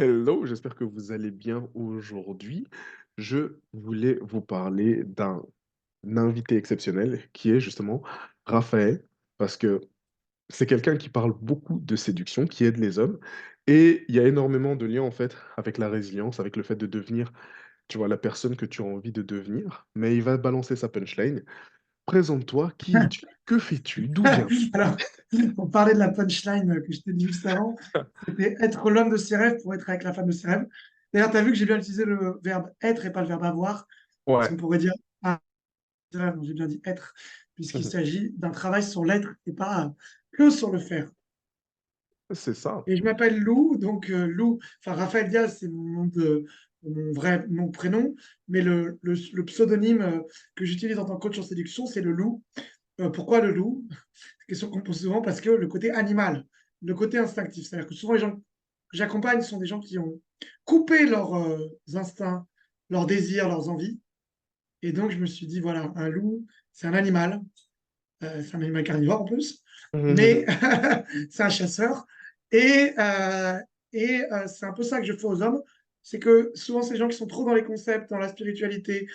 Hello, j'espère que vous allez bien aujourd'hui. Je voulais vous parler d'un invité exceptionnel qui est justement Raphaël, parce que c'est quelqu'un qui parle beaucoup de séduction, qui aide les hommes, et il y a énormément de liens en fait avec la résilience, avec le fait de devenir, tu vois, la personne que tu as envie de devenir. Mais il va balancer sa punchline. Présente-toi, qui es-tu? Que fais-tu? D'où viens-tu? Alors, on parlait de la punchline que je t'ai dit juste avant. C'était être l'homme de ses rêves pour être avec la femme de ses rêves. D'ailleurs, tu as vu que j'ai bien utilisé le verbe être et pas le verbe avoir. Parce Ouais, qu'on pourrait dire ah, non, j'ai bien dit être, puisqu'il s'agit d'un travail sur l'être et pas que sur le faire. c'est ça. Et je m'appelle Lou, donc Lou, enfin Raphaël Diaz, c'est mon vrai nom, prénom, mais le pseudonyme que j'utilise en tant que coach en séduction, c'est le Lou. Pourquoi le loup? Question qu'on pose souvent parce que le côté animal, le côté instinctif. C'est-à-dire que souvent les gens que j'accompagne sont des gens qui ont coupé leurs instincts, leurs désirs, leurs envies. Et donc je me suis dit, voilà, un loup, c'est un animal carnivore en plus, mais c'est un chasseur. Et, euh, et c'est un peu ça que je fais aux hommes. C'est que souvent, c'est les gens qui sont trop dans les concepts, dans la spiritualité,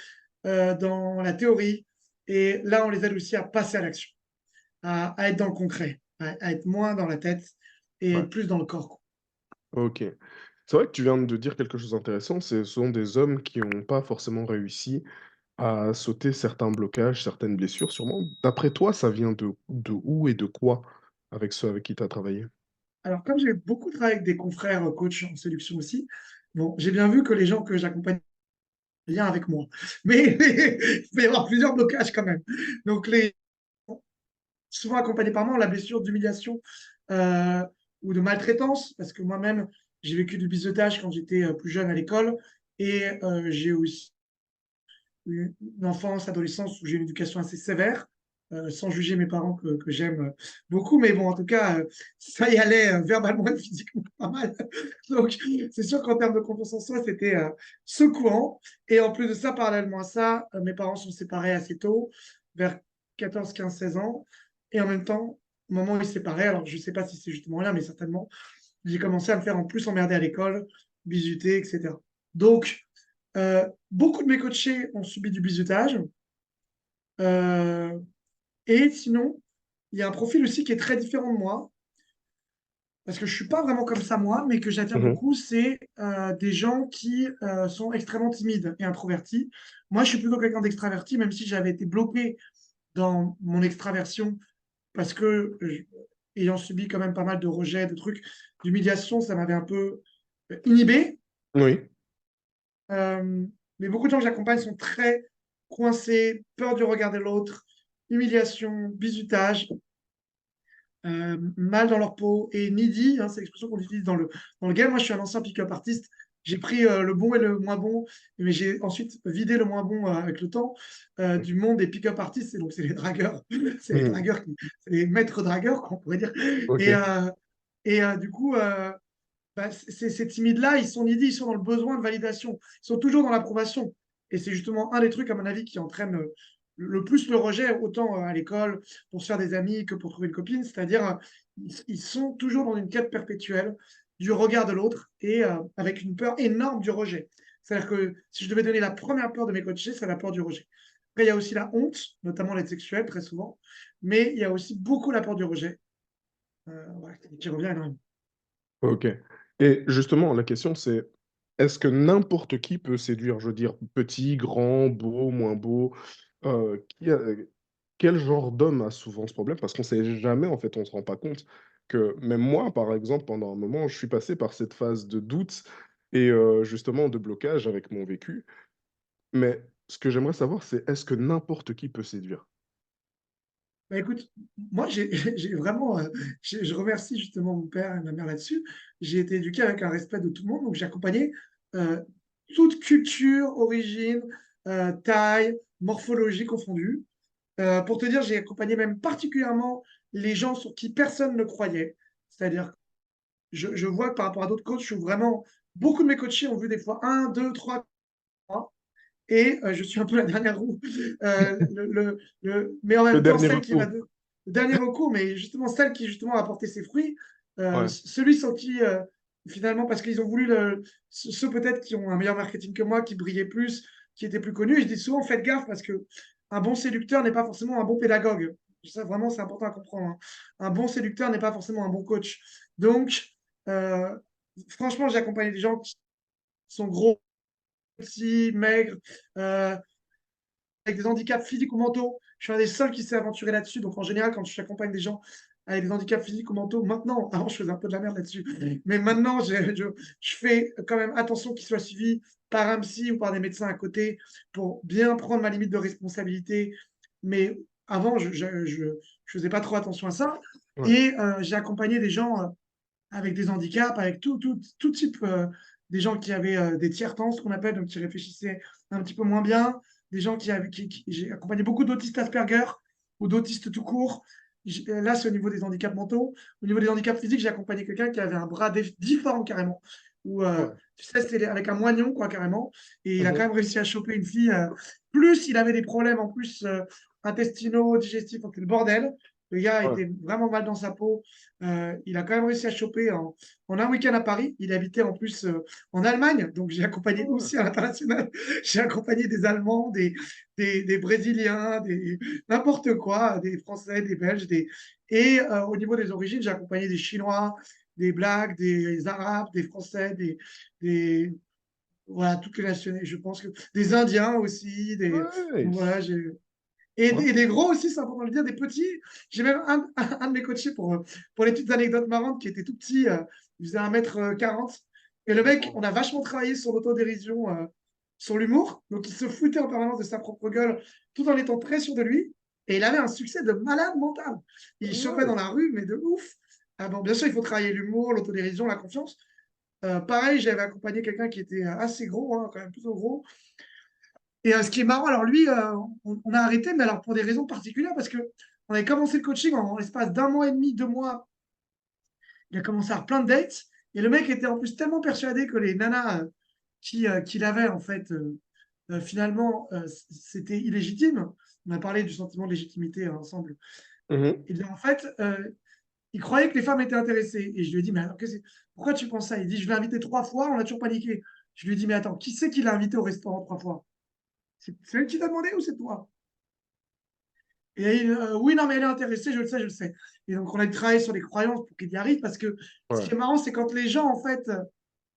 dans la théorie. Et là, on les aide aussi à passer à l'action, à être dans le concret, à être moins dans la tête et Ouais. être plus dans le corps, quoi. OK. C'est vrai que tu viens de dire quelque chose d'intéressant, ce sont des hommes qui n'ont pas forcément réussi à sauter certains blocages, certaines blessures sûrement. D'après toi, ça vient de où et de quoi avec ceux avec qui tu as travaillé? Alors, comme j'ai beaucoup travaillé avec des confrères coachs en séduction aussi, bon, j'ai bien vu que les gens que j'accompagne bien avec moi. Mais il peut y avoir plusieurs blocages quand même. Donc, souvent accompagnés par moi, la blessure d'humiliation euh, ou de maltraitance, parce que moi-même, j'ai vécu du biseautage quand j'étais plus jeune à l'école, et j'ai aussi une enfance, adolescence où j'ai une éducation assez sévère, sans juger mes parents que j'aime beaucoup, mais bon, en tout cas, ça y allait verbalement et physiquement pas mal. Donc, c'est sûr qu'en termes de confiance en soi, c'était secouant. Et en plus de ça, parallèlement à ça, mes parents sont séparés assez tôt, vers 14, 15, 16 ans. Et en même temps, au moment où ils se séparaient, alors je ne sais pas si c'est justement là, mais certainement, j'ai commencé à me faire en plus emmerder à l'école, bisuter, etc. Donc, beaucoup de mes coachés ont subi du bizutage. Euh, et sinon, il y a un profil aussi qui est très différent de moi, parce que je ne suis pas vraiment comme ça moi, mais que j'attire Mmh. beaucoup, c'est des gens qui sont extrêmement timides et introvertis. Moi, je suis plutôt quelqu'un d'extraverti, même si j'avais été bloqué dans mon extraversion, parce que ayant subi quand même pas mal de rejets, de trucs, d'humiliation, ça m'avait un peu inhibé. Oui. Euh, mais beaucoup de gens que j'accompagne sont très coincés, peur du regard de l'autre, humiliation, bizutage, mal dans leur peau et needy, hein, c'est l'expression qu'on utilise dans le game. Moi, je suis un ancien pick-up artiste. J'ai pris le bon et le moins bon, mais j'ai ensuite vidé le moins bon avec le temps du monde des pick-up artistes. Et donc, c'est les dragueurs, c'est les Mmh. dragueurs, c'est les maîtres dragueurs, qu'on pourrait dire. Et, OK. euh, et du coup, bah, ces timides-là, ils sont needy, ils sont dans le besoin de validation. Ils sont toujours dans l'approbation. Et c'est justement un des trucs, à mon avis, qui entraîne le plus le rejet, autant à l'école, pour se faire des amis que pour trouver une copine. C'est-à-dire, ils sont toujours dans une quête perpétuelle du regard de l'autre et avec une peur énorme du rejet. C'est-à-dire que si je devais donner la première peur de mes coachés, c'est la peur du rejet. Après, il y a aussi la honte, notamment l'aide sexuelle, très souvent. Mais il y a aussi beaucoup la peur du rejet, ouais, qui revient énormément. OK. Et justement, la question c'est, est-ce que n'importe qui peut séduire? Je veux dire petit, grand, beau, moins beau, qui a quel genre d'homme a souvent ce problème? Parce qu'on sait jamais, en fait, on se rend pas compte que même moi, par exemple, pendant un moment, je suis passé par cette phase de doute et justement de blocage avec mon vécu. Mais ce que j'aimerais savoir, c'est est-ce que n'importe qui peut séduire? Bah, écoute, moi, j'ai vraiment, je remercie justement mon père et ma mère là-dessus. J'ai été éduqué avec un respect de tout le monde, donc j'ai accompagné euh, toute culture, origine, taille, morphologie confondue. Pour te dire, j'ai accompagné même particulièrement les gens sur qui personne ne croyait. C'est-à-dire, je vois que par rapport à d'autres coachs, je suis vraiment, beaucoup de mes coachés ont vu des fois un, deux, trois mois, et je suis un peu la dernière roue. Mais en Le même temps, dernier celle qui va recours. le dernier recours, mais justement celle qui justement a porté ses fruits, Ouais. celui sans qui finalement, parce qu'ils ont voulu ceux peut-être qui ont un meilleur marketing que moi, qui brillaient plus, qui étaient plus connus. Et je dis souvent, faites gaffe parce que un bon séducteur n'est pas forcément un bon pédagogue. Ça, vraiment, c'est important à comprendre, hein. Un bon séducteur n'est pas forcément un bon coach. Donc, euh, franchement, j'ai accompagné des gens qui sont gros, petits, maigres, euh, avec des handicaps physiques ou mentaux. Je suis un des seuls qui s'est aventuré là-dessus. Donc, en général, quand je accompagne des gens avec des handicaps physiques ou mentaux, maintenant, avant, je faisais un peu de la merde là-dessus. Mais maintenant, je fais quand même attention qu'ils soient suivis par un psy ou par des médecins à côté pour bien prendre ma limite de responsabilité. Mais avant, je faisais pas trop attention à ça. Ouais. Et j'ai accompagné des gens avec des handicaps, avec tout type, des gens qui avaient des tiers-temps, ce qu'on appelle, donc qui réfléchissaient un petit peu moins bien, des gens qui avaient, j'ai accompagné beaucoup d'autistes Asperger ou d'autistes tout court. Là, c'est au niveau des handicaps mentaux. Au niveau des handicaps physiques, j'ai accompagné quelqu'un qui avait un bras difforme carrément. Ou, Ouais. tu sais, c'était avec un moignon, quoi, carrément. Et il a quand Mhm. même réussi à choper une fille. Plus il avait des problèmes en plus intestinaux, digestifs, donc c'est le bordel. Le gars Ouais. était vraiment mal dans sa peau. Il a quand même réussi à choper en un week-end à Paris. Il habitait en plus en Allemagne, donc j'ai accompagné Ouais. aussi à l'international. J'ai accompagné des Allemands, des Brésiliens, n'importe quoi, des Français, des Belges. Et au niveau des origines, j'ai accompagné des Chinois, des Blacks, des Arabes, des Français, des voilà, toutes les nationalités. Je pense que des Indiens aussi. Ouais. Donc voilà, et Bravo. des gros aussi, c'est important de le dire, des petits. J'ai même un de mes coachés pour les petites anecdotes marrantes qui était tout petit, il faisait 1 m 40. Et le mec, on a vachement travaillé sur l'autodérision, sur l'humour. Donc il se foutait en permanence de sa propre gueule tout en étant très sûr de lui. Et il avait un succès de malade mental. Il chopait dans Ouais. la rue, mais de ouf. Ah bon, bien sûr, il faut travailler l'humour, l'autodérision, la confiance. Pareil, j'avais accompagné quelqu'un qui était assez gros, hein, quand même plutôt gros. Et ce qui est marrant, alors lui, on a arrêté, mais alors pour des raisons particulières, parce que on avait commencé le coaching en l'espace d'1 mois et demi, 2 mois. Il a commencé à avoir plein de dates. Et le mec était en plus tellement persuadé que les nanas qu'il avait, en fait, finalement, c'était illégitime. On a parlé du sentiment de légitimité ensemble. Mhm. Et bien, en fait, il croyait que les femmes étaient intéressées. Et je lui ai dit, mais alors, pourquoi tu penses ça? Il dit, je l'ai invité 3 fois, on a toujours paniqué. Je lui ai dit, mais attends, qui c'est qui l'a invité au restaurant 3 fois? C'est elle qui t'a demandé ou c'est toi? Et oui, non, mais elle est intéressée, je le sais, je le sais. Et donc, on a travaillé sur les croyances pour qu'il y arrive, parce que ce Ouais. qui est marrant, c'est quand les gens, en fait,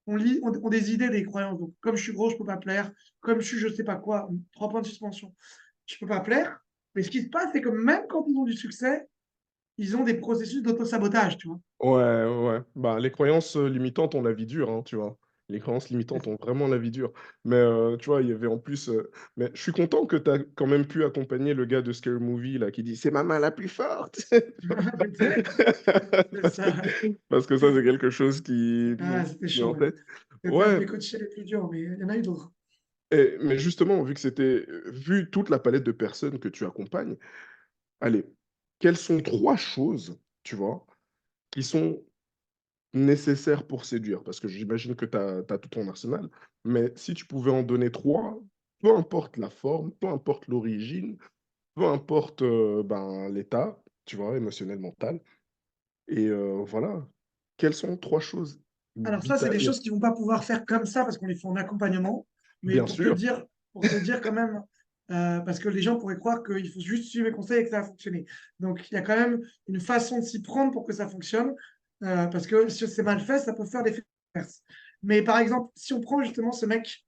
ont des idées, des croyances. Donc, comme je suis gros, je ne peux pas plaire. Comme je suis, je ne sais pas quoi, 3 points de suspension, je ne peux pas plaire. Mais ce qui se passe, c'est que même quand ils ont du succès, ils ont des processus d'auto-sabotage, tu vois. Ouais, ouais. Bah, les croyances limitantes ont la vie dure, hein, tu vois. Les croyances limitantes ont vraiment la vie dure. Mais tu vois, il y avait en plus. Mais je suis content que tu as quand même pu accompagner le gars de Scary Movie là, qui dit c'est ma main la plus forte. Peut-être, c'est Parce que, ça. parce que ça, c'est quelque chose qui Ah, c'était est chaud, en ouais. tête. C'était un de Ouais, mes coachs les plus durs, mais il y en a eu d'autres. mais justement, vu que c'était. Vu toute la palette de personnes que tu accompagnes, allez, quelles sont trois choses, tu vois, qui sont nécessaires pour séduire? Parce que j'imagine que tu as tout ton arsenal, mais si tu pouvais en donner 3, peu importe la forme, peu importe l'origine, peu importe, ben, l'état, tu vois, émotionnel, mental et voilà. Quelles sont 3 choses Alors ça, c'est des vitales? choses qu'ils vont pas pouvoir faire comme ça parce qu'on les fait en accompagnement. Mais Bien sûr. pour te dire quand même, parce que les gens pourraient croire qu'il faut juste suivre les conseils et que ça va fonctionner. Donc il y a quand même une façon de s'y prendre pour que ça fonctionne. Parce que si c'est mal fait, ça peut faire l'effet inverse. Mais par exemple, si on prend justement ce mec,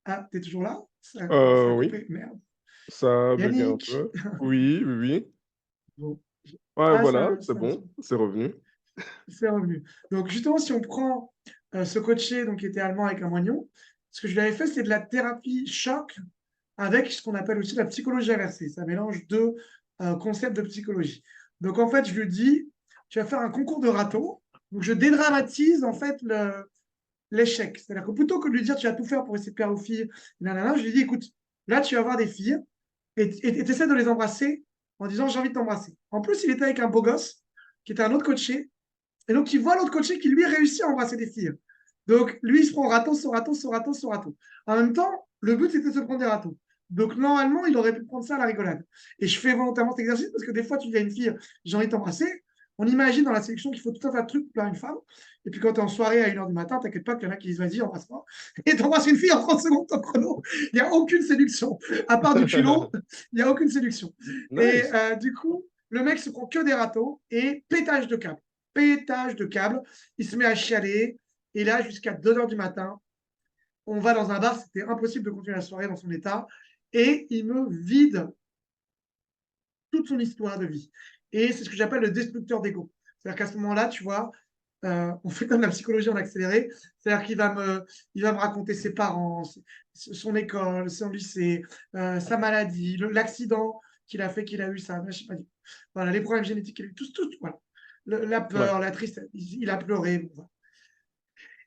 ah, t'es toujours là? Ça a Oui, coupé, merde. ça a bugué un Yannick, peu. Oui, oui, oui. bon. Ouais, Ah, voilà, c'est ça me bon, c'est revenu. c'est revenu. Donc, justement, si on prend ce coaché donc, qui était allemand avec un moignon, ce que je lui avais fait, c'est de la thérapie choc avec ce qu'on appelle aussi la psychologie inversée. Ça mélange deux concepts de psychologie. Donc, en fait, je lui dis, tu vas faire un concours de râteau. Donc, je dédramatise en fait l'échec. C'est-à-dire que plutôt que de lui dire, tu vas tout faire pour essayer de plaire aux filles, nanana, je lui dis, écoute, là, tu vas voir des filles et tu essaies de les embrasser en disant, j'ai envie de t'embrasser. En plus, il était avec un beau gosse qui était un autre coaché et donc, il voit l'autre coaché qui, lui, réussit à embrasser des filles. Donc, lui, il se prend râteau, son râteau, son râteau, son râteau. En même temps, le but, c'était de se prendre des râteaux. Donc, normalement, il aurait pu prendre ça à la rigolade. Et je fais volontairement cet exercice parce que des fois, tu dis à une fille, j'ai envie de t'embrasser. On imagine dans la séduction qu'il faut tout un tas de trucs pour plaire à une femme. Et puis quand tu es en soirée à 1h du matin, t'inquiète pas qu'il y en a qui disent vas-y, embrasse-moi. Et t'embrasses une fille en 30 secondes, ton chrono. Il n'y a aucune séduction. À part du culot, il n'y a aucune séduction. Et Nice. du coup, le mec se prend que des râteaux et pétage de câble. Pétage de câble. Il se met à chialer. Et là, jusqu'à 2h du matin, on va dans un bar. C'était impossible de continuer la soirée dans son état. Et il me vide toute son histoire de vie. Et c'est ce que j'appelle le destructeur d'ego. C'est-à-dire qu'à ce moment-là, tu vois, on fait comme la psychologie en accéléré. C'est-à-dire il va me raconter ses parents, son école, son lycée, sa maladie, l'accident qu'il a fait, qu'il a eu, ça, je sais pas, voilà, les problèmes génétiques qu'il a eu, tout, voilà. La Ouais. peur, la tristesse, il a pleuré. Bon, voilà.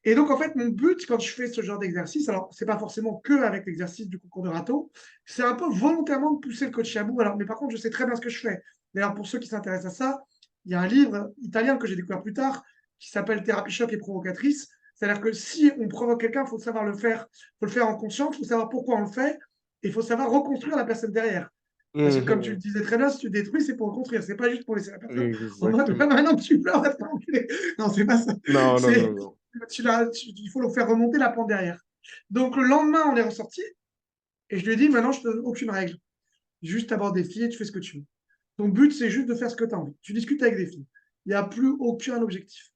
Et donc, en fait, mon but quand je fais ce genre d'exercice, alors, c'est pas forcément que avec l'exercice du concours de râteau, c'est un peu volontairement de pousser le coach à bout. Alors, mais par contre, je sais très bien ce que je fais. D'ailleurs, pour ceux qui s'intéressent à ça, il y a un livre italien que j'ai découvert plus tard qui s'appelle Thérapie choc et provocatrice. C'est-à-dire que si on provoque quelqu'un, il faut savoir le faire, il faut le faire en conscience, il faut savoir pourquoi on le fait, et il faut savoir reconstruire la personne derrière. Parce que comme tu le Mhm. disais très bien, si tu détruis, c'est pour reconstruire. C'est pas juste pour laisser la personne en mode Exactement. maintenant que tu pleures, va te faire enculer. Non, c'est pas ça. Non, non, non, C'est non. il faut le faire remonter la pente derrière. Donc le lendemain, on est ressorti et je lui ai dit maintenant, je te donne aucune règle. Juste aborder des filles et tu fais ce que tu veux. Ton but, c'est juste de faire ce que tu as envie. Tu discutes avec des filles. Il n'y a plus aucun objectif.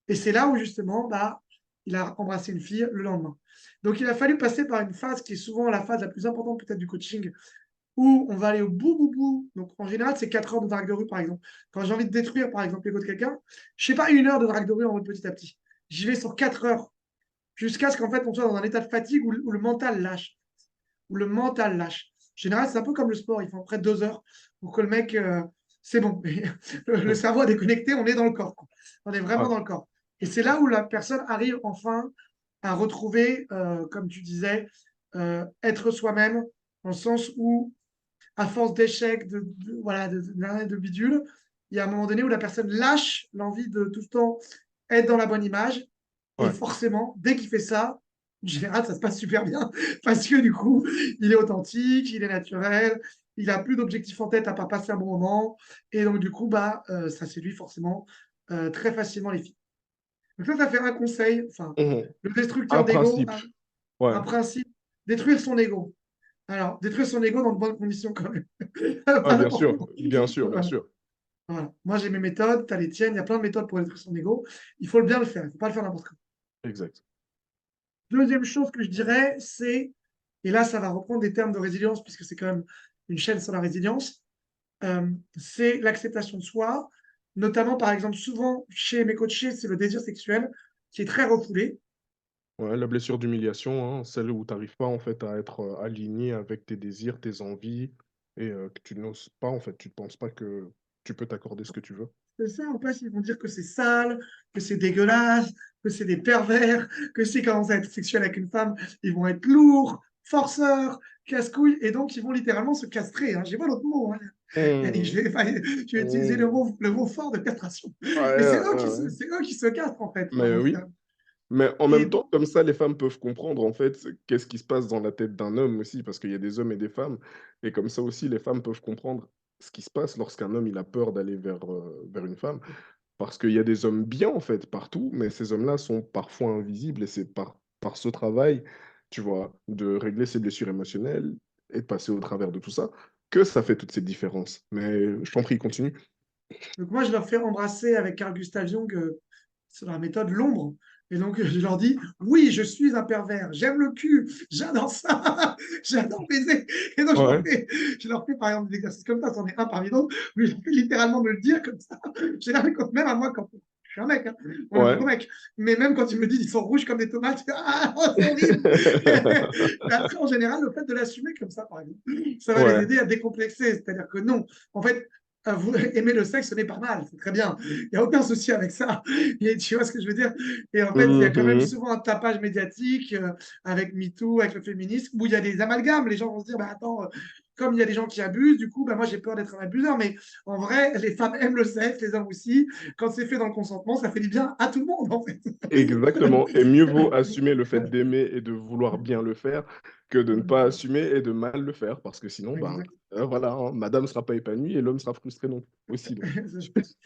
Et c'est là où justement, bah, il a embrassé une fille le lendemain. Donc il a fallu passer par une phase qui est souvent la phase la plus importante peut-être du coaching, où on va aller au bout, bout, bout. Donc, en général, c'est 4 heures de drague de rue, par exemple. Quand j'ai envie de détruire, par exemple, l'ego de quelqu'un, je ne fais pas 1 heure de drague de rue en mode petit à petit. J'y vais sur 4 heures, jusqu'à ce qu'en fait, on soit dans un état de fatigue où le mental lâche. Où le mental lâche. En général, c'est un peu comme le sport. Il faut à peu près 2 heures pour que le mec, c'est bon. Le cerveau a déconnecté, on est dans le corps, quoi. On est vraiment Ouais. dans le corps. Et c'est là où la personne arrive enfin à retrouver, comme tu disais, être soi-même, dans le sens où à force d'échecs, voilà, de bidule, il y a un moment donné où la personne lâche l'envie de tout le temps être dans la bonne image. Et Ouais. forcément, dès qu'il fait ça, en général, ça se passe super bien parce que du coup, il est authentique, il est naturel, il n'a plus d'objectif en tête à part passer un bon moment. Et donc, du coup, bah, ça séduit forcément très facilement les filles. Donc, ça fait un conseil, enfin, Mhm. le Un destructeur d'ego, principe. Ouais. un principe, détruire son ego. Alors, détruire son ego dans de bonnes conditions quand même. Ouais, Pas bien n'importe sûr. comment. Bien sûr, bien Voilà. sûr. Voilà. Moi, j'ai mes méthodes, tu as les tiennes, il y a plein de méthodes pour détruire son ego. Il faut bien le faire, il ne faut pas le faire n'importe comment. Exact. Deuxième chose que je dirais, c'est, et là, ça va reprendre des termes de résilience, puisque c'est quand même une chaîne sur la résilience, c'est l'acceptation de soi. Notamment, par exemple, souvent chez mes coachés, c'est le désir sexuel qui est très refoulé. Ouais, la blessure d'humiliation, hein, celle où tu arrives pas en fait à être, aligné avec tes désirs, tes envies et que tu n'oses pas en fait, tu ne penses pas que tu peux t'accorder ce que tu veux. C'est ça, en place, ils vont dire que c'est sale, que c'est dégueulasse, que c'est des pervers, que si commencent à être sexuels avec une femme, ils vont être lourds, forceurs, casse-couilles, et donc ils vont littéralement se castrer. Hein. J'ai pas l'autre mot. Hein. Yannick, Mmh. je vais utiliser Mmh. le mot fort de castration. Ouais, Mais ouais, ouais. c'est eux qui se castrent, en fait. Mais oui, mais en même Et temps, comme ça, les femmes peuvent comprendre en fait qu'est-ce qui se passe dans la tête d'un homme aussi, parce qu'il y a des hommes et des femmes et comme ça aussi les femmes peuvent comprendre ce qui se passe lorsqu'un homme il a peur d'aller vers une femme. Parce qu'il y a des hommes bien, en fait, partout, mais ces hommes-là sont parfois invisibles et c'est par ce travail, tu vois, de régler ses blessures émotionnelles et de passer au travers de tout ça, que ça fait toutes ces différences. Mais je t'en prie, continue. donc moi, je leur fais embrasser avec Carl Gustav Jung, c'est la méthode l'ombre. Et donc, je leur dis, oui, je suis un pervers, j'aime le cul, j'adore ça, j'adore baiser. Et donc, Ouais, je leur fais par exemple des exercices comme ça, c'en est un parmi d'autres, mais je leur fais littéralement me le dire comme ça. Même à moi, quand je suis un mec, hein, on est ouais. gros mec, mais même quand ils me disent ils sont rouges comme des tomates, ah, oh, c'est horrible. Mais après, en général, le fait de l'assumer comme ça, par exemple, ça va les Ouais. aider à décomplexer. C'est-à-dire que non, en fait, vous aimer le sexe, ce n'est pas mal, c'est très bien. Il n'y a aucun souci avec ça. Et tu vois ce que je veux dire? Et en fait, il y a quand même Mhm. souvent un tapage médiatique avec MeToo, avec le féminisme, où il y a des amalgames. Les gens vont se dire, bah, attends, comme il y a des gens qui abusent, du coup, bah, moi, j'ai peur d'être un abuseur. Mais en vrai, les femmes aiment le sexe, les hommes aussi. Quand c'est fait dans le consentement, ça fait du bien à tout le monde, en fait. Exactement. Et mieux vaut assumer le fait d'aimer et de vouloir bien le faire que de ne pas assumer et de mal le faire. Parce que sinon, ben, Exact. voilà, hein, madame ne sera pas épanouie et l'homme sera frustré non aussi. Donc.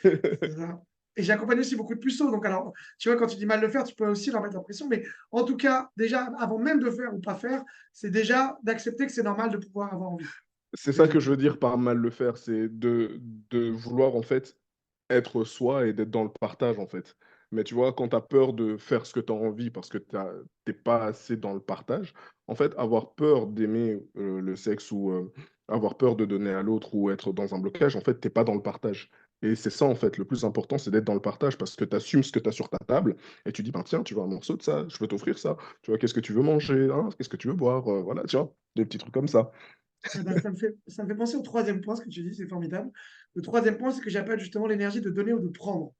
C'est ça. Et j'accompagne aussi beaucoup de puceaux. Donc, alors, tu vois, quand tu dis mal le faire, tu peux aussi leur mettre la pression. Mais en tout cas, déjà, avant même de faire ou pas faire, c'est déjà d'accepter que c'est normal de pouvoir avoir envie. C'est ça Déjà. que je veux dire par mal le faire, c'est de vouloir en fait être soi et d'être dans le partage en fait. Mais tu vois, quand tu as peur de faire ce que tu as envie parce que tu pas assez dans le partage, en fait, avoir peur d'aimer le sexe ou avoir peur de donner à l'autre ou être dans un blocage, en fait, t'es pas dans le partage. Et c'est ça en fait, le plus important, c'est d'être dans le partage parce que tu assumes ce que tu as sur ta table et tu dis, ben tiens, tu veux un morceau de ça, je peux t'offrir ça. Tu vois, qu'est-ce que tu veux manger, hein, qu'est-ce que tu veux boire, voilà, tu vois, des petits trucs comme ça. Eh ben, ça me fait penser au troisième point, ce que tu dis, c'est formidable. Le troisième point, c'est que j'appelle justement l'énergie de donner ou de prendre.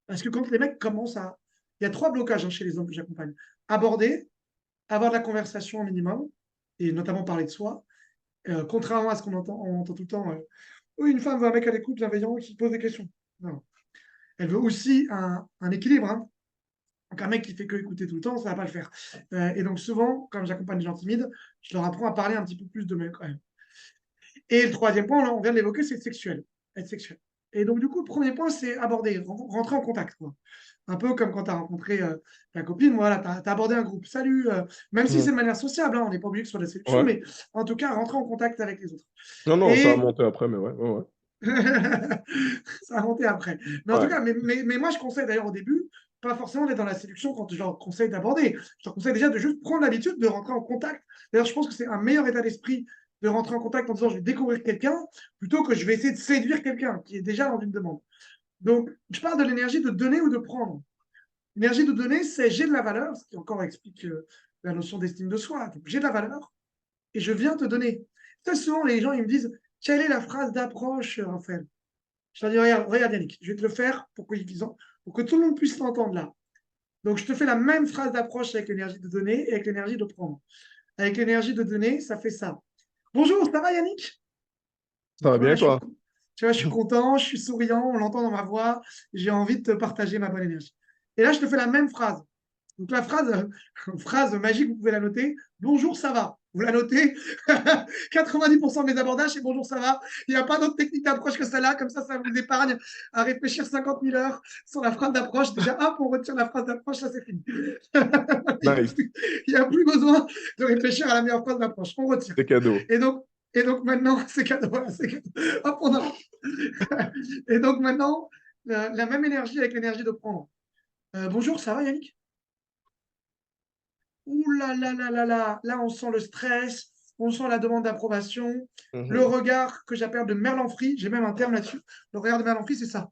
Parce que quand les mecs commencent à... Il y a trois blocages chez les hommes que j'accompagne. Aborder, avoir de la conversation au minimum, et notamment parler de soi, contrairement à ce on entend tout le temps. Oui, une femme veut un mec à l'écoute, bienveillant, qui pose des questions. Non. Elle veut aussi un équilibre. Hein. Donc, un mec qui fait que écouter tout le temps, ça ne va pas le faire. Et donc, souvent, comme j'accompagne les gens timides, je leur apprends à parler un petit peu plus de mecs quand même. Et le troisième point, on vient de l'évoquer, c'est sexuel. Être sexuel. Et donc, du coup, le premier point, c'est aborder, rentrer en contact. Quoi. Un peu comme quand tu as rencontré ta copine, voilà, tu as abordé un groupe. Salut, même si c'est Mhm. de manière sociable, hein, on n'est pas obligé que ce soit de la séduction, Ouais. mais en tout cas, rentrer en contact avec les autres. Non, non, ça a Et monté après, mais ouais, ouais, ouais. ça a monté après. Mais en tout Ouais. cas, mais moi, je conseille d'ailleurs au début, pas forcément d'être dans la séduction quand je leur conseille d'aborder. Je leur conseille déjà de juste prendre l'habitude de rentrer en contact. D'ailleurs, je pense que c'est un meilleur état d'esprit de rentrer en contact en disant je vais découvrir quelqu'un plutôt que je vais essayer de séduire quelqu'un qui est déjà dans une demande. Donc, je parle de l'énergie de donner ou de prendre. L'énergie de donner, c'est j'ai de la valeur, ce qui encore explique la notion d'estime de soi. Donc, j'ai de la valeur et je viens te donner. Très souvent, les gens ils me disent quelle est la phrase d'approche, Raphaël. Je leur dis, regarde Yannick, je vais te le faire pour que tout le monde puisse l'entendre là. Donc, je te fais la même phrase d'approche avec l'énergie de donner et avec l'énergie de prendre. Avec l'énergie de donner, ça fait ça. Bonjour, ça va Yannick? Ça va Tu vois, bien, là, et toi? tu vois, je suis content, je suis souriant, on l'entend dans ma voix, j'ai envie de te partager ma bonne énergie. Et là, je te fais la même phrase. Donc la phrase, phrase magique, vous pouvez la noter. Bonjour, ça va. Vous la notez. 90% de mes abordages, c'est bonjour, ça va. Il n'y a pas d'autre technique d'approche que celle-là. Comme ça vous épargne à réfléchir 50 000 heures sur la phrase d'approche. Déjà, hop, on retire la phrase d'approche, ça c'est fini. Nice, Il n'y a plus besoin de réfléchir à la meilleure phrase d'approche. On retire. c'est cadeau. Et donc, et donc maintenant, c'est cadeau. Voilà, c'est cadeau. Hop, on a. Et donc maintenant, la même énergie avec l'énergie de prendre. Bonjour, ça va Yannick? Ouh là là là là là, là on sent le stress, on sent la demande d'approbation, le Mhm. regard que j'appelle de merlanfrie, j'ai même un terme là-dessus. Le regard de merlanfrie, c'est ça.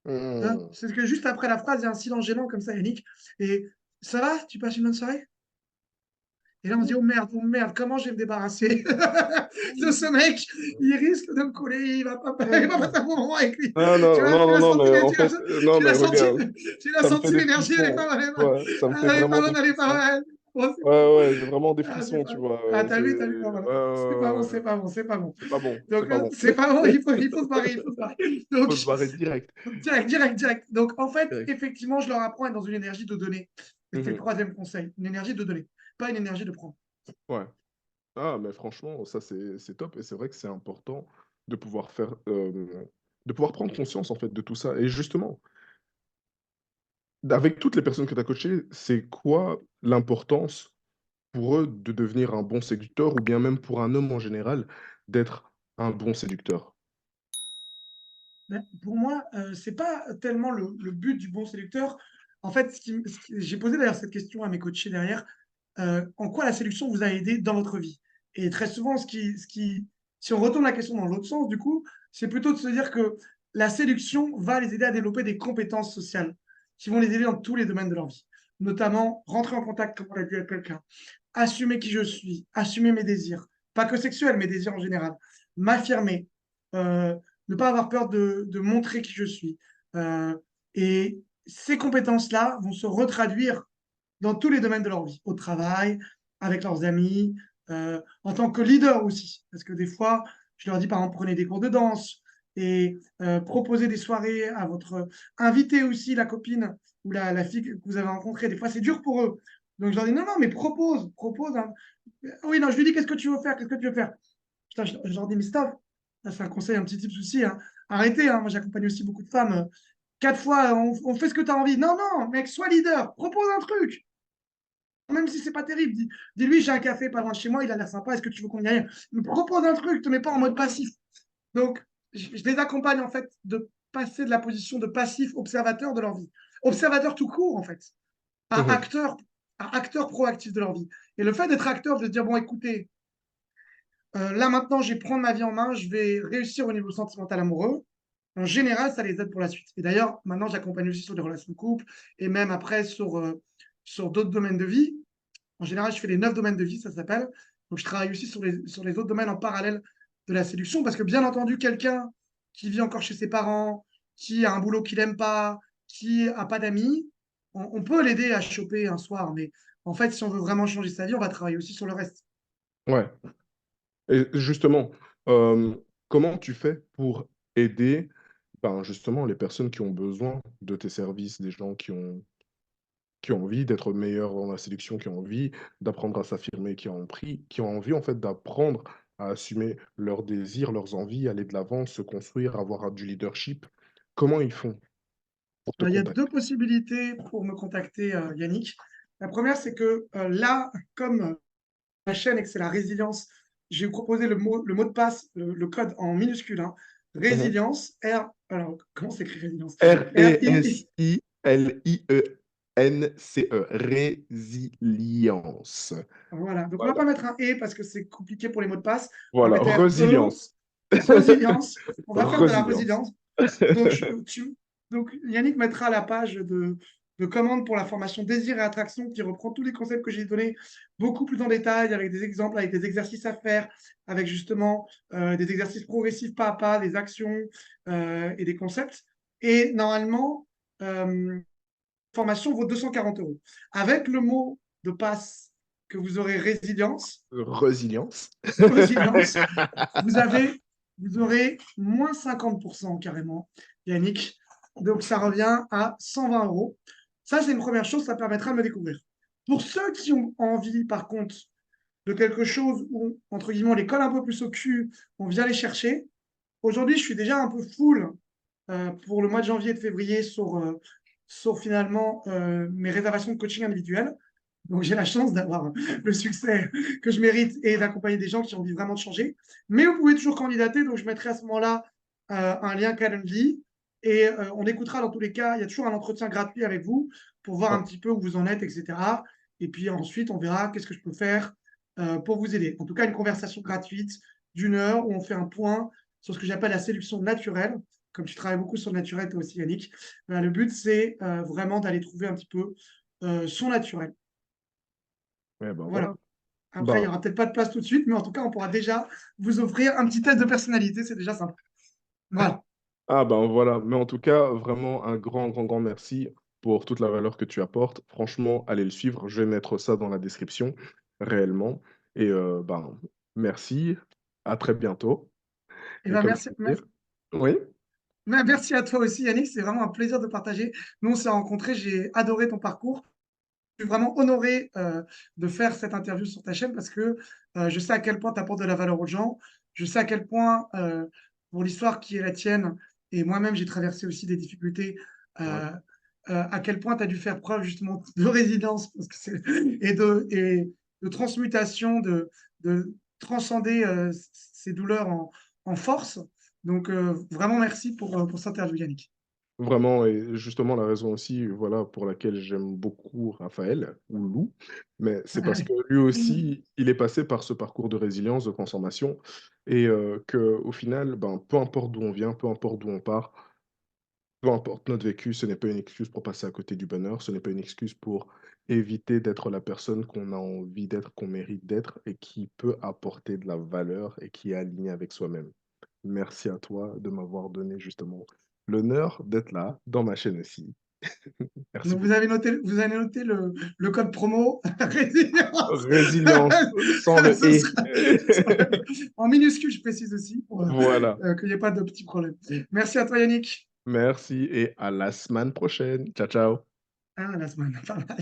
Hein, Mhm. c'est que juste après la phrase, il y a un silence gênant comme ça, Yannick. Et ça va? Tu passes une bonne soirée? Et là, on se dit, oh merde, comment je vais me débarrasser de ce mec? Il risque de me coller, il va passer un bon moment avec lui. Ah Tu non, vois, non, non, non, mais en fait, non, mais regarde, tu l'as ça me fait senti, des l'énergie, frissons. Ouais, ça me fait elle est pas vraiment des bonne, elle est frissons. pas bonne. Bon, c'est pas Ouais, bon. ouais, j'ai vraiment des Ah, c'est frissons, pas tu bon. vois. Ah, C'est t'as vu, voilà. ouais, C'est pas bon, ouais, c'est ouais. pas bon, c'est pas bon. C'est pas bon, c'est Donc, pas bon. c'est pas bon, il faut se barrer, il faut se barrer. Donc, Faut se barrer direct. direct. Donc, en fait, Direct. effectivement, je leur apprends à être dans une énergie de donner. Et c'est le Mhm. troisième conseil, une énergie de donner, pas une énergie de prendre. Ouais. Ah, mais franchement, ça c'est top et c'est vrai que c'est important de pouvoir faire, de pouvoir prendre conscience en fait de tout ça. Et justement, avec toutes les personnes que tu as coachées, c'est quoi l'importance pour eux de devenir un bon séducteur ou bien même pour un homme en général d'être un bon séducteur? Mais pour moi, c'est pas tellement le but du bon séducteur. En fait, j'ai posé d'ailleurs cette question à mes coachés derrière. En quoi la séduction vous a aidé dans votre vie? Et très souvent, si on retourne la question dans l'autre sens, du coup, c'est plutôt de se dire que la séduction va les aider à développer des compétences sociales qui vont les aider dans tous les domaines de leur vie. Notamment, rentrer en contact, comme on l'a dit avec quelqu'un, assumer qui je suis, assumer mes désirs, pas que sexuels, mes désirs en général, m'affirmer, euh, ne pas avoir peur de montrer qui je suis. Euh, et ces compétences-là vont se retraduire dans tous les domaines de leur vie, au travail, avec leurs amis, en tant que leader aussi. Parce que des fois, je leur dis, par exemple, prenez des cours de danse et proposez des soirées à votre... Invitez aussi la copine ou la fille que vous avez rencontrée. Des fois, c'est dur pour eux. Donc, je leur dis, non, non, mais propose. Hein. Oui, non, je lui dis, qu'est-ce que tu veux faire? Qu'est-ce que tu veux faire? Putain, je leur dis, mais stop. Ça, c'est un conseil, un petit tip souci. Hein. Arrêtez, hein. Moi, j'accompagne aussi beaucoup de femmes. 4 fois, on fait ce que tu as envie. Non, non, mec, sois leader. Propose un truc. Même si c'est pas terrible, dis-lui, j'ai un café pas loin de chez moi, il a l'air sympa, est-ce que tu veux qu'on y aille? Me propose un truc, ne te mets pas en mode passif. Donc, je les accompagne en fait de passer de la position de passif observateur de leur vie. Observateur tout court, en fait, à Mhm. acteur, à acteur proactif de leur vie. Et le fait d'être acteur, de se dire, bon, écoutez, là maintenant, je vais prendre ma vie en main, je vais réussir au niveau sentimental amoureux. En général, ça les aide pour la suite. Et d'ailleurs, maintenant, j'accompagne aussi sur des relations de couple et même après sur d'autres domaines de vie. En général, je fais les 9 domaines de vie, ça s'appelle. Donc, je travaille aussi sur les autres domaines en parallèle de la séduction parce que, bien entendu, quelqu'un qui vit encore chez ses parents, qui a un boulot qu'il n'aime pas, qui n'a pas d'amis, on peut l'aider à choper un soir. Mais en fait, si on veut vraiment changer sa vie, on va travailler aussi sur le reste. Ouais. Et justement, comment tu fais pour aider, ben, justement les personnes qui ont besoin de tes services, des gens qui ont envie d'être meilleurs dans la séduction, qui ont envie d'apprendre à s'affirmer, qui ont envie en fait d'apprendre à assumer leurs désirs, leurs envies, aller de l'avant, se construire, avoir du leadership. Comment ils font pour te Il y a deux contacter? possibilités pour me contacter, Yannick. La première, c'est que là, comme la chaîne et que c'est la résilience, j'ai proposé le mot de passe, le code en minuscule, hein. Mmh. Résilience, R. Alors, comment s'écrit résilience? R-I. Résilience, résilience. Voilà. Donc, on ne va Voilà, pas mettre un et parce que c'est compliqué pour les mots de passe. On va voilà, mettre R-E, résilience. résilience. On va faire de la Résilience. résilience. Donc, donc, Yannick mettra la page de commande pour la formation Désir et Attraction qui reprend tous les concepts que j'ai donnés beaucoup plus en détail, avec des exemples, avec des exercices à faire, avec justement des exercices progressifs pas à pas, des actions et des concepts. Et normalement, la formation vaut 240 euros. Avec le mot de passe que vous aurez résilience, Résilience. résilience, vous avez, vous aurez moins 50% carrément, Yannick. Donc, ça revient à 120 euros. Ça, c'est une première chose, ça permettra de me découvrir. Pour ceux qui ont envie, par contre, de quelque chose où, entre guillemets, on les colle un peu plus au cul, on vient les chercher. Aujourd'hui, je suis déjà un peu full pour le mois de janvier et de février sur finalement mes réservations de coaching individuel. Donc, j'ai la chance d'avoir le succès que je mérite et d'accompagner des gens qui ont envie vraiment de changer. Mais vous pouvez toujours candidater. Donc, je mettrai à ce moment-là un lien Calendly et on écoutera dans tous les cas. Il y a toujours un entretien gratuit avec vous pour voir Ouais, un petit peu où vous en êtes, etc. Et puis ensuite, on verra qu'est-ce que je peux faire pour vous aider. En tout cas, une conversation gratuite d'1 heure où on fait un point sur ce que j'appelle la séduction naturelle. Comme tu travailles beaucoup sur le naturel, toi aussi, Yannick, le but, c'est vraiment d'aller trouver un petit peu son naturel. eh ben Voilà. voilà. Après, il n'y Ben, aura peut-être pas de place tout de suite, mais en tout cas, on pourra déjà vous offrir un petit test de personnalité. C'est déjà sympa. Voilà. ah ben voilà, mais en tout cas, vraiment un grand, grand, grand merci pour toute la valeur que tu apportes. Franchement, allez le suivre, je vais mettre ça dans la description, réellement. Et ben, merci, à très bientôt. Et Et ben, comme je merci, peux dire, oui, merci à toi aussi, Yannick. C'est vraiment un plaisir de partager. Nous, on s'est rencontrés. J'ai adoré ton parcours. Je suis vraiment honoré de faire cette interview sur ta chaîne parce que je sais à quel point tu apportes de la valeur aux gens. Je sais à quel point, pour l'histoire qui est la tienne, et moi-même, j'ai traversé aussi des difficultés, ouais, euh, à quel point tu as dû faire preuve justement de résilience parce que et de transmutation, de transcender ces douleurs en force. Donc, vraiment, merci pour cette interview, Yannick. vraiment, et justement la raison aussi, voilà, pour laquelle j'aime beaucoup Raphaël, ou Lou, mais c'est parce que lui aussi, il est passé par ce parcours de résilience, de transformation, et qu'au final, ben, peu importe d'où on vient, peu importe d'où on part, peu importe notre vécu, ce n'est pas une excuse pour passer à côté du bonheur, ce n'est pas une excuse pour éviter d'être la personne qu'on a envie d'être, qu'on mérite d'être et qui peut apporter de la valeur et qui est alignée avec soi-même. Merci à toi de m'avoir donné justement l'honneur d'être là dans ma chaîne aussi. Merci Donc, beaucoup. vous avez noté le code promo résilience. Résilience sans le Ce et. sera en minuscule, je précise aussi, pour Voilà. qu'il n'y ait pas de petits problèmes. Merci à toi, Yannick. Merci et à la semaine prochaine. Ciao, ciao. Ah, la semaine, pas mal.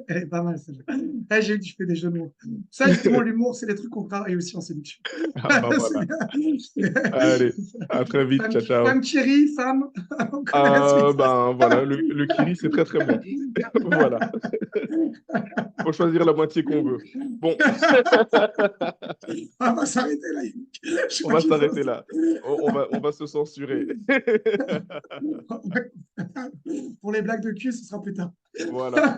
Elle est pas mal, celle-là. Eh, j'ai eu que je fais des jeux de mots. Ça, justement, l'humour, c'est des trucs qu'on travaille aussi en séduction. Ah bah C'est voilà. bien. Allez, à très vite. Ciao, ciao. Femme chérie, femme, on connaît la suite. Ben voilà, le kiri, c'est très très bon. Voilà. Faut choisir la moitié qu'on veut. Bon, On va s'arrêter là, Yannick. Je on crois va qu'il faut. s'arrêter là. On va se censurer. Pour les blagues de cul, ce sera plus tard. Voilà.